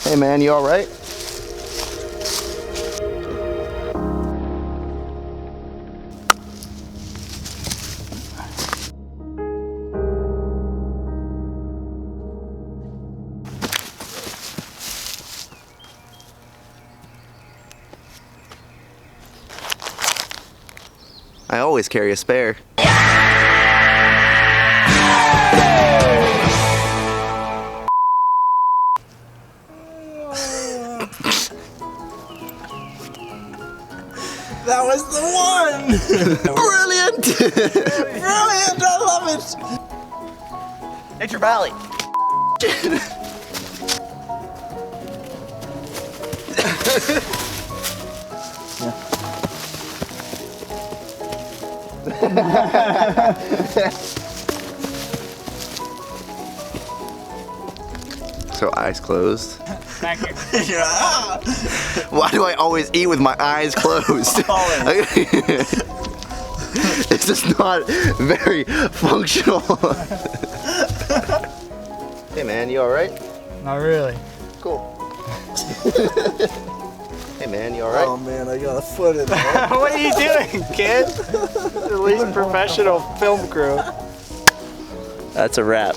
Hey man, you alright? I always carry a spare. That was the one! Brilliant! Brilliant! I love it! Nature Valley. So eyes closed. Thank you. Yeah. Why do I always eat with my eyes closed? It's just not very functional. Hey man, you alright? Not really. Cool. Hey man, you alright? Oh man, I got a foot in there. What are you doing, kid? At least professional film crew. That's a wrap.